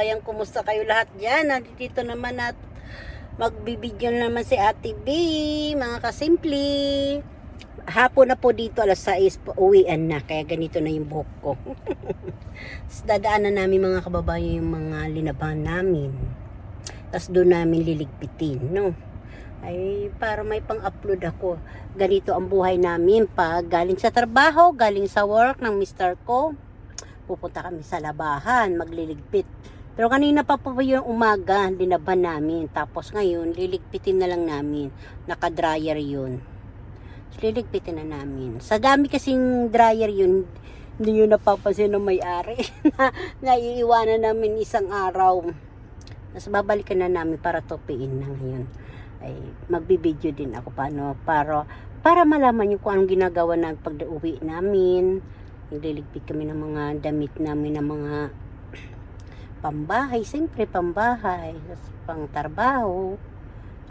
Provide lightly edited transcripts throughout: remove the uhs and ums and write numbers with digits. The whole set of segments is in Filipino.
Ayan, kumusta kayo lahat dyan? Nandito naman at magbibideo naman si Ate B, mga kasimple. Hapon na po dito, alas 6 po, uwian na. Kaya ganito na yung buhok ko. Dadaanan namin mga kababayan yung mga linabahan namin. Tapos doon namin liligpitin, no? Ay, para may pang-upload ako. Ganito ang buhay namin pag galing sa trabaho, galing sa work ng mister ko. Pupunta kami sa labahan, magliligpit. Pero kanina pa po yung umaga, linaban namin. Tapos ngayon, liligpitin na lang namin. Naka-dryer yun. So, liligpitin na namin. Sa dami kasing dryer yun, hindi yun napapansin ng may-ari. Naiiwanan namin isang araw. Tapos babalikan na namin para tupiin na ngayon. Ay, magbibideo din ako para malaman nyo kung anong ginagawa na pag uwi namin. Nagliligpit kami ng mga damit namin, ng mga pambahay, siyempre pambahay, pang trabaho.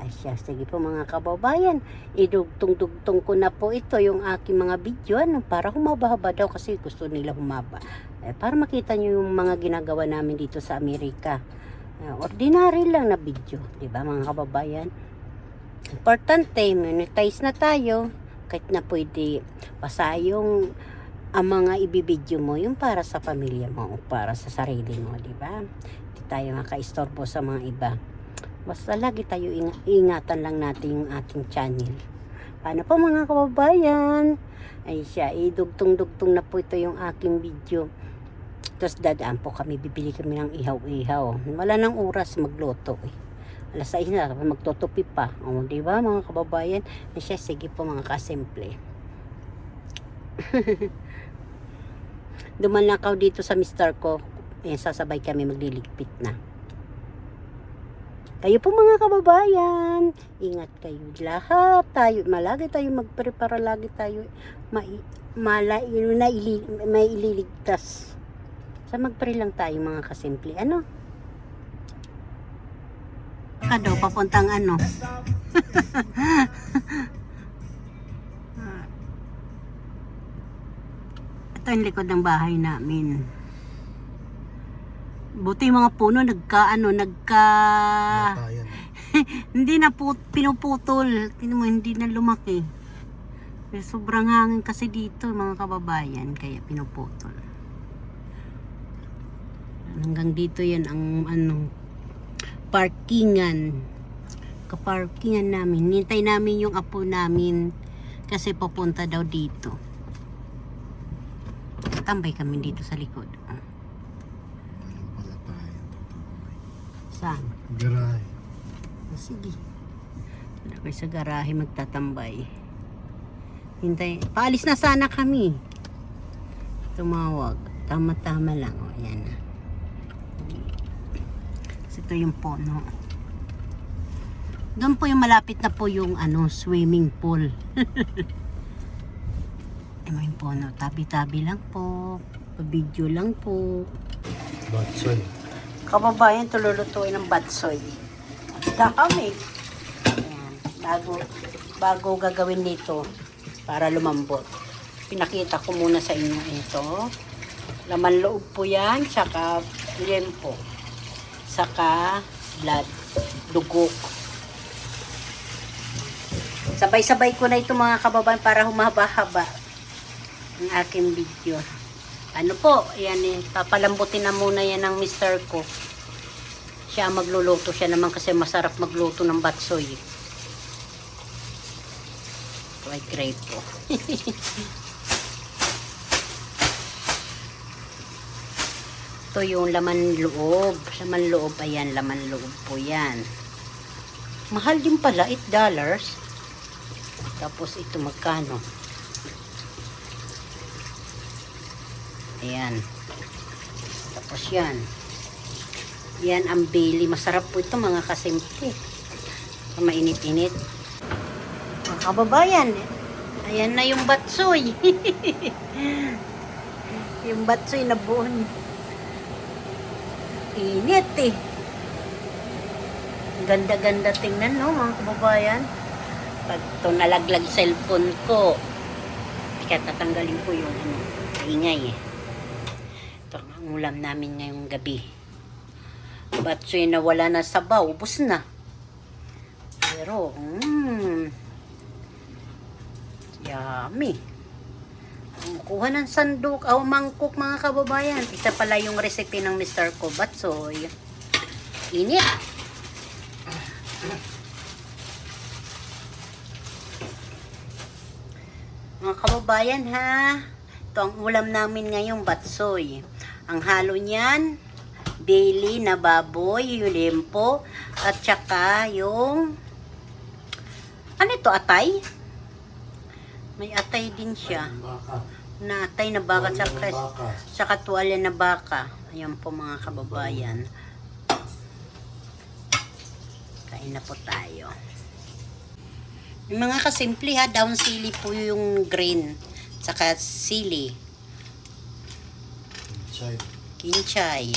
Ay siya, sige po mga kababayan, idugtong-dugtong ko na po ito yung aking mga video, para humaba-haba daw kasi gusto nila humaba. Para makita nyo yung mga ginagawa namin dito sa Amerika. Ordinary lang na video, di ba mga kababayan? Importante, monetize na tayo, kahit na pwede basta yung ang mga ibibideo mo yung para sa pamilya mo o para sa sarili mo, di ba? Hindi tayo makaistorbo sa mga iba. Basta lagi tayo ingatan lang natin yung ating channel. Paano po mga kababayan? Ay siya, idugtong-dugtong na po ito yung aking video. Tapos dadaan po kami, bibili kami ng ihaw-ihaw. Wala nang oras magluto eh. Alas 6 na, magtutupi pa. O, di ba mga kababayan? Ay siya, sige po mga kasimple. Dumalakaw dito sa mister ko. Sasabay kami magliligpit na. Kayo po mga kababayan, ingat kayo lahat. Malagi tayo magprepara, lagi tayo may ililigtas. Sa magpre lang tayo mga kasimple. Ano? Kado, papuntang ano? Ito yung likod ng bahay namin. Buti yung mga puno hindi na pinuputol. Tingnan mo, hindi na lumaki. Sobrang hangin kasi dito mga kababayan, kaya pinuputol. Hanggang dito yan ang parkingan. Kaparkingan namin. Nintay namin yung apo namin kasi papunta daw dito. Tambay kami dito sa likod. Saan? Garahe. Sige. Wala kayo sa garahe magtatambay. Hintay. Paalis na sana kami. Tumawag. Tama-tama lang. O, yan na. Ito yung puno. Doon po yung malapit na po yung swimming pool. Yung puno. Tabi-tabi lang po. Video lang po. Batsoy. Kababayan, tululutuin ng batsoy. Dami. Ayan. Bago gagawin dito para lumambot. Pinakita ko muna sa inyo ito. Laman loob po yan, tsaka liempo. Saka blood, dugok. Sabay-sabay ko na ito mga kababayan para humaba-haba ang aking video. Ano po, yan eh, papalambutin na muna yan ng mister ko. Siya magluluto, siya naman kasi masarap magluto ng batsoy. Ito ay grape po. Ito yung laman loob. Laman loob, ayan, laman loob po yan. Mahal din pala, $8. Tapos ito magkano? Ayan. Tapos yan. Yan ang Bailey. Masarap po ito mga kasimple. Mainit-init. Mga kababayan, ayan na yung batsoy. Yung batsoy na buon. Init eh. Ganda-ganda tingnan, no mga kababayan. Pag ito nalaglag cellphone ko, kaya tatanggalin ko yung ingay eh. Ito ang ulam namin ngayong gabi. batsoy na wala na sabaw, ubos na. Pero, yummy. Kuha ng sandok o mangkok mga kababayan. Ito pala yung recipe ng Mr. Ko, batsoy. Init. Mga kababayan ha, ito ang ulam namin ngayong batsoy. Ang halo niyan, daily na baboy, yung limpo, at saka yung, ano ito, atay? May atay din siya. Na atay na baka, saka tuwalya na baka. Ayan po mga kababayan. Kain na po tayo. Yung mga kasimple ha, down sili po yung green. Saka sili. Kinchay.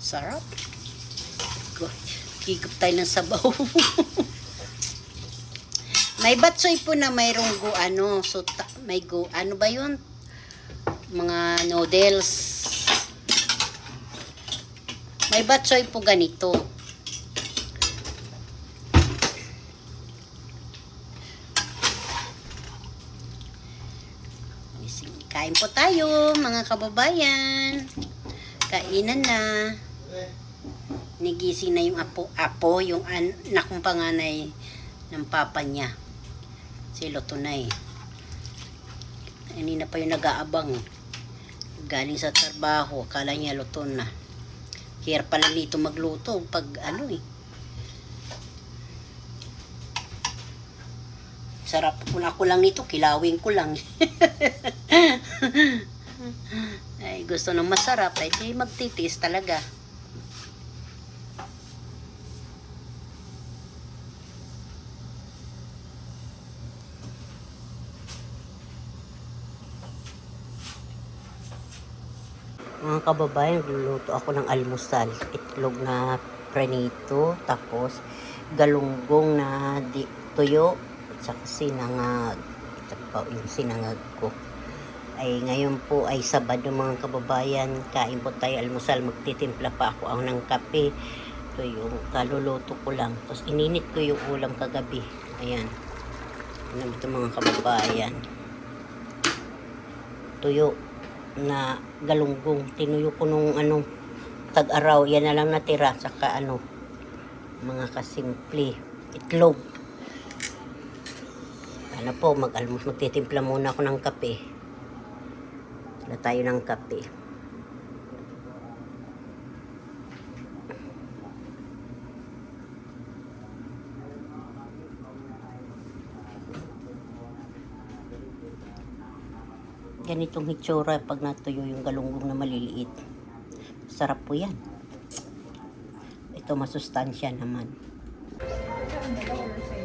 Sarap. Kikip tayo ng sabaw. May batsoy po na mayroong may ano ba yun? Mga noodles. May batsoy po ganito. Kain po tayo, mga kababayan. Kainan na. Nigising na yung apo yung anak kong panganay ng papa niya. Si Lotunay. Kanina pa yung nag-aabang. Galing sa trabaho, akala niya luto na. Kaya pala nito magluto pag Sarap kung ako lang nito, kilawin ko lang. Ay, gusto ng masarap, ay di magtitis talaga. Mga kababayan, luluto ako ng almusal. Itlog na prenito, tapos galunggong na tuyo, at saka sinangag. Ito pa yung sinangag ko. Ay ngayon po ay Sabado mga kababayan. Kain po tayo almusal. Magtitimpla pa ako ng kape. Ito yung kaluluto ko lang. Tapos ininit ko yung ulam kagabi. Ayan. Ano ito mga kababayan. Tuyo na galunggong. Tinuyo ko nung tag-araw. Yan na lang natira. Saka mga kasimple. Itlog. Ano po, magtitimpla muna ako ng kape. Wala tayo ng kape. Ganitong hitsura pag natuyo yung galunggong na maliliit. Sarap po yan. Ito masustansya naman.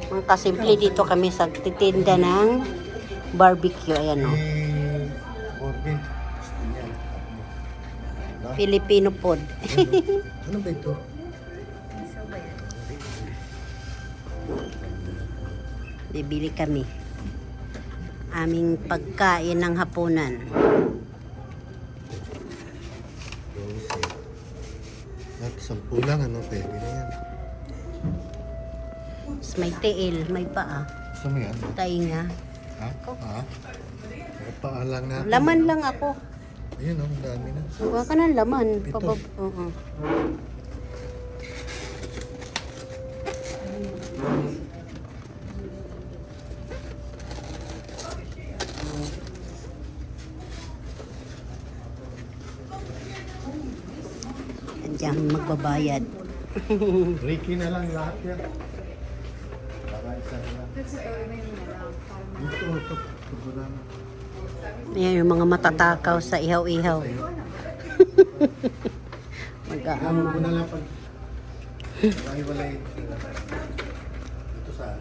Mga kasimple, dito kami sa titinda ng barbecue. Ayan o. Filipino food. Ano ba ito? Bibili kami. Aming pagkain ng hapunan. At 10 lang, pwede na yan. May tiil, may paa. Gusto mo yan? Tainga. Ha? Ha? Paalang natin. Laman lang ako. Ayun, ang dami na. Huwag ka ng laman. Ito. Andiyan magbabayad. Ricky na lang lahat yan. Para isa na lang. Ito. Ayan yung mga matatakaw sa ihaw-ihaw. Ano ko na lang pag walay ito sa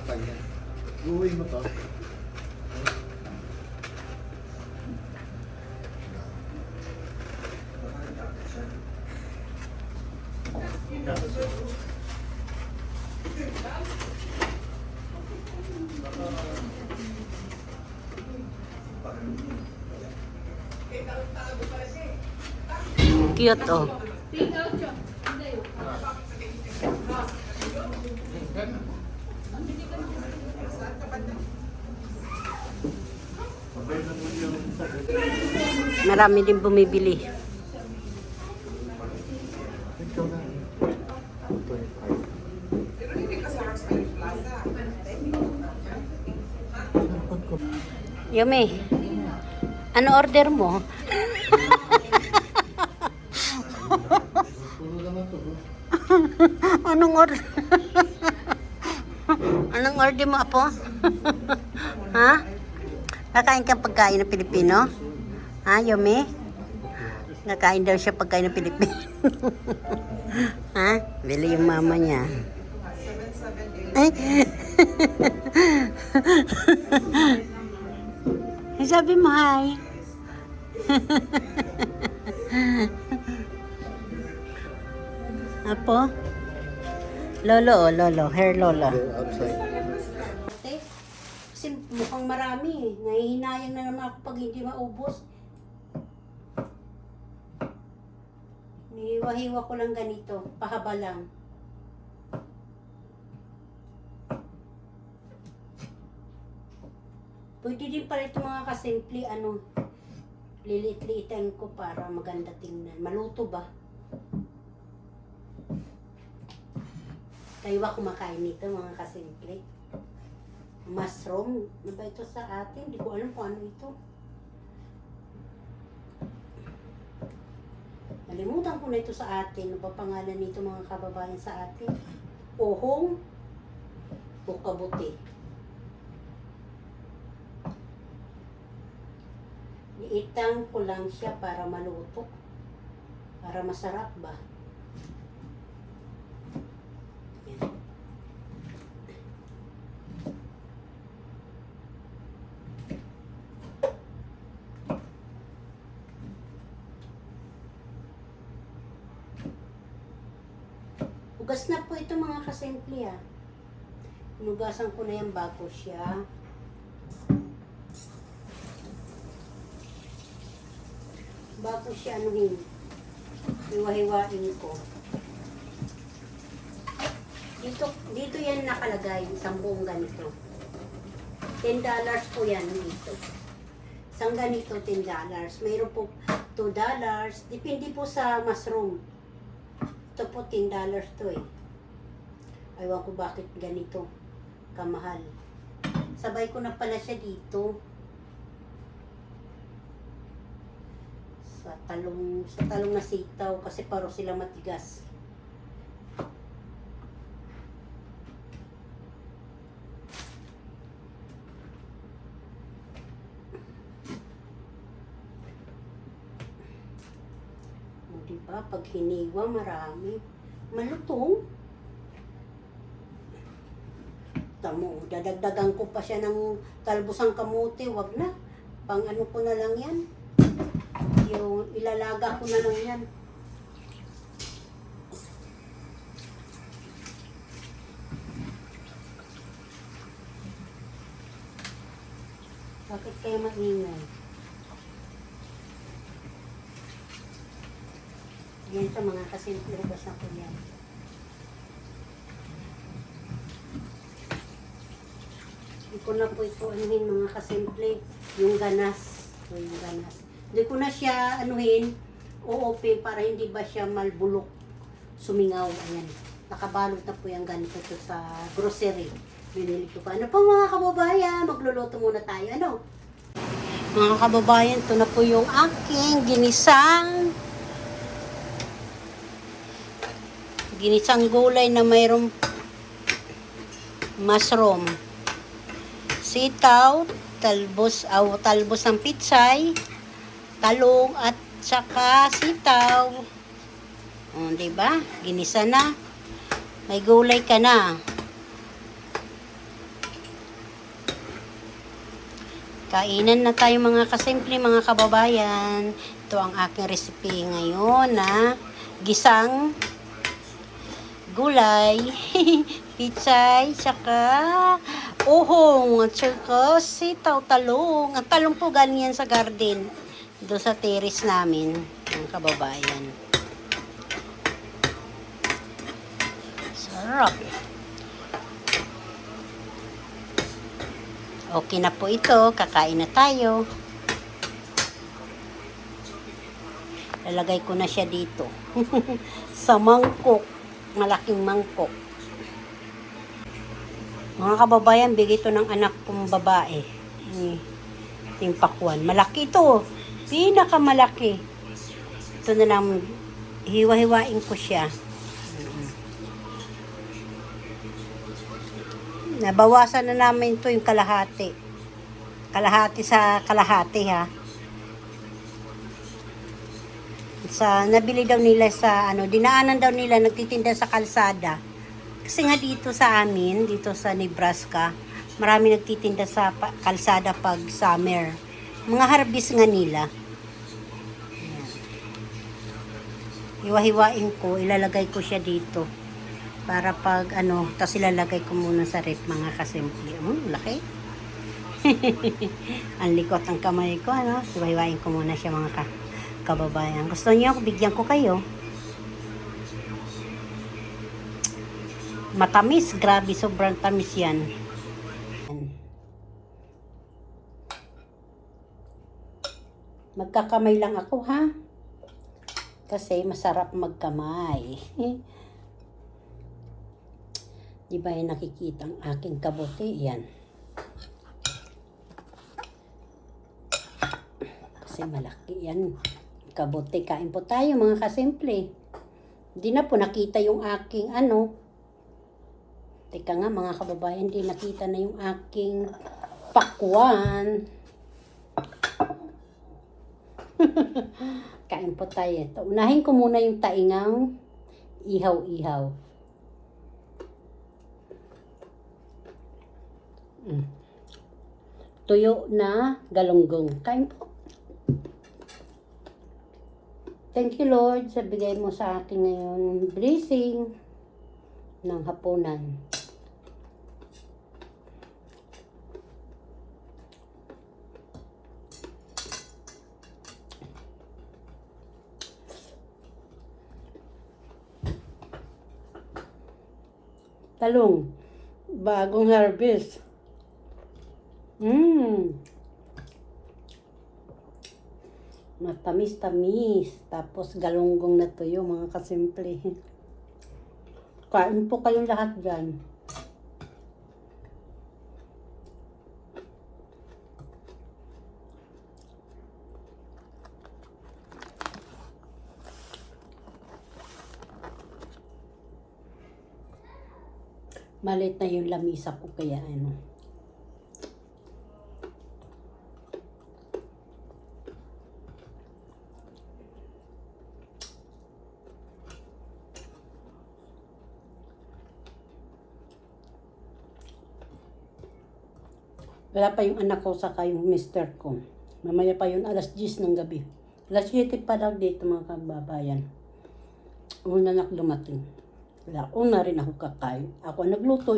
kanya. Uwi mo to. Cute, oh. Marami din bumibili. Ikaw na. 25. Yumi, ano order mo? Puro naman to. Anong order? Anong order mo, Apo? Ha? Kakain kang pagkain ng Pilipino? Ha, Yumi? Nakain daw siya pagkain ng Pilipino. Ha? Bili yung mama niya. Ay. Sabi mo, hi. Apo? Lolo, lolo. Hair lolo. Outside. Kasi mukhang marami. Nahihinayang na naman ako pag hindi maubos. Nihiwa-hiwa ko lang ganito. Pahaba lang. Pwede din pala ito mga kasimple, lilit-liitan ko para maganda tingnan. Maluto ba? Kayo ba kumakain nito mga kasimple? Mushroom? Ano ba ito sa atin? Hindi ko alam kung ano ito. Nalimutan ko na ito sa atin. Ano ba pangalan nito mga kababayan sa atin? Ohong o kabuti. Iitang ko lang siya para maluto. Para masarap ba? Yan. Hugas na po ito mga kasimple ah. Hinugasan ko na yan bago siya. Bago siya anuhin, hiwa-hiwain ko. Dito yan nakalagay, isang buong ganito. $10 po yan dito. Isang ganito, $10. Mayroon po $2. Depende po sa mushroom. Ito po $10 to eh. Aywan ko bakit ganito kamahal. Sabay ko na pala siya dito. Sa talong na sitaw kasi paro sila matigas. O diba, pag hiniwa marami, malutong. Tamo, dadagdagan ko pa siya ng talbosang kamote, wag na. Pang ano ko na lang yan. Yung ilalaga ko na lang yan. Bakit kayo maingay? Yan sa mga kasimple hugas na po yan. Hindi ko na po ito anuhin mga kasimple. Yung ganas. Yung ganas. Hindi ko na siya anuhin, o-open para hindi ba siya malbulok, sumingaw. Ayan. Nakabalot na po yung ganito to sa grocery. Binili ko pa. Ano po mga kababayan? Magluluto muna tayo. Ano? Mga kababayan, ito na po yung aking ginisang gulay na mayroong mushroom, sitaw, talbos ng pitsay, talong at saka sitaw. O, diba? Ginisa na. May gulay ka na. Kainan na tayo mga kasimple, mga kababayan. Ito ang aking recipe ngayon na gisang gulay, pitsay, saka uhong, at saka sitaw, talong. Ang talong po galing yan sa garden. Doon sa terrace namin. Mga kababayan. Sarap. Okay na po ito. Kakain na tayo. Lalagay ko na siya dito. Sa mangkok. Malaking mangkok. Mga kababayan, bigay ito ng anak kong babae. Ting pakwan. Malaki ito. Pinakamalaki. Ito na lang. Hiwa-hiwain ko siya. Nabawasan na namin ito yung kalahati. Kalahati sa kalahati ha. Nabili daw nila sa dinaanan daw nila nagtitinda sa kalsada. Kasi nga dito sa amin, dito sa Nebraska, marami nagtitinda sa kalsada pag summer. Mga harvest nga nila. Hiwa-hiwain ko, ilalagay ko siya dito. Para pag tas ilalagay ko muna sa rep mga kasimple. Laki. Ang likot ng kamay ko, hiwa-hiwain ko muna siya mga kababayan. Gusto niyo, bigyan ko kayo. Matamis, grabe, sobrang tamis yan. Magkakamay lang ako ha. Kasi masarap magkamay. Di ba yung nakikita ang aking kabote? Yan. Kasi malaki yan. Kabote, kain po tayo mga kasimple. Hindi na po nakita yung aking Teka nga mga kababayan, hindi nakita na yung aking pakwan. Kain po tayo. Unahin ko muna yung taingang ihaw-ihaw. Tuyo na galunggong. Kain po. Thank you Lord sa bigay mo sa akin ngayon blessing ng hapunan. Talong. Bagong harvest. Matamis-tamis. Tapos galunggong na tuyo mga kasimple. Kain po kayong lahat dyan. Malit na yung lamisa ko kaya Wala pa yung anak ko saka yung mister ko. Mamaya pa yun, alas 10 ng gabi. Alas 7 pa lang dito mga kababayan. Una na dumating. Wala, una rin ako kakain. Ako nagluto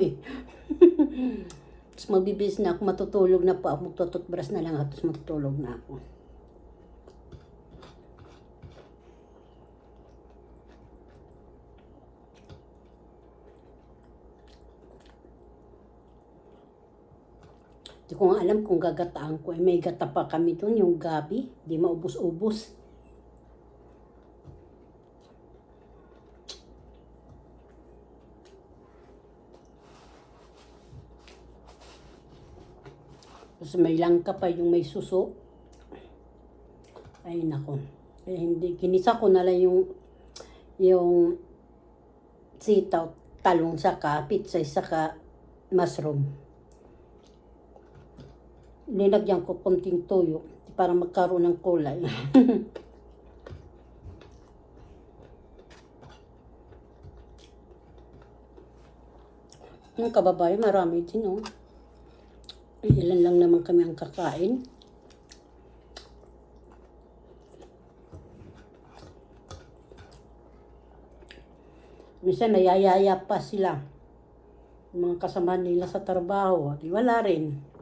Tapos magbibis na ako, matutulog na po ako. Magtututbrush na lang ako, tapos matutulog na ako. Hindi ko nga alam kung gagataan ko. May gata pa kami doon, yung gabi. Di maubos-ubos. Tapos may langka pa yung may suso. Ay nako. Eh, hindi. Kinisa ko na lang yung sitaw, talong saka, pitsay saka mushroom. Nilagyan ko konting tuyo para magkaroon ng kulay. Yung kababayan, marami din ilan lang naman kami ang kakain. Minsan nayayaya pa sila. Yung mga kasama nila sa trabaho. Di wala rin.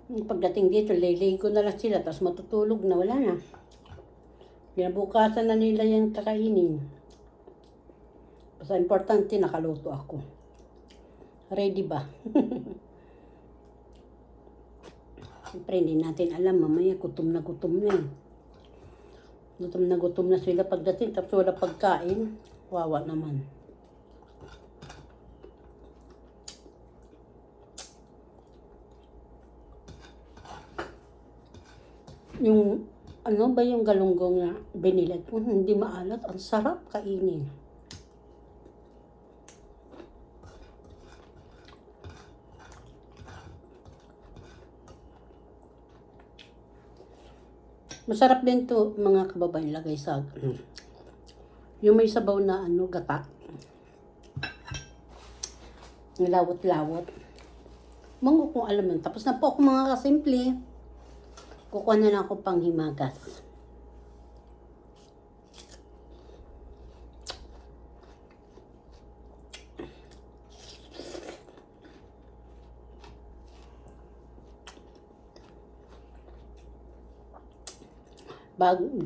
Pagdating dito, liligo na lang sila, tapos matutulog na, wala na. Kinabukasan na nila yung kakainin. Basta importante, nakaluto ako. Ready ba? Siyempre, hindi natin alam, mamaya gutom na eh. Gutom na sila pagdating, tapos wala pagkain. Wawa naman. Yung, ano ba yung galunggong na binilat ko, hindi maalat, ang sarap kainin. Masarap din to mga kababayan, lagay sa yung may sabaw na ano, gata. Lawot-lawot. Mango kung alam yun. Tapos na po ako mga kasimple. Kukuha na lang ako pang himagas.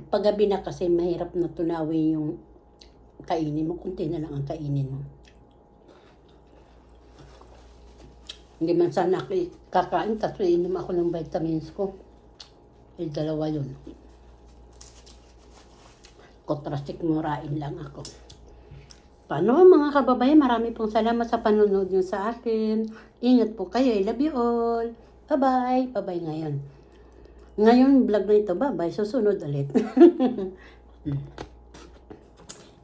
Paggabi na kasi mahirap na tunawin yung kainin mo. Kunti na lang ang kainin mo. Hindi man sana ako kakain, tapos inom ako ng vitamins ko. Dalawa yun. Kontrastik murain lang ako. Paano mga kababayan, marami pong salamat sa panonood nyo sa akin. Ingat po kayo. I love you all. Bye-bye. Bye-bye ngayon. Ngayon, vlog na ito. Bye-bye. Susunod ulit.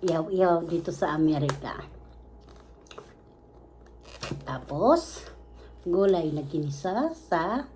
Iyaw-iyaw dito sa Amerika. Tapos, gulay na ginisa sa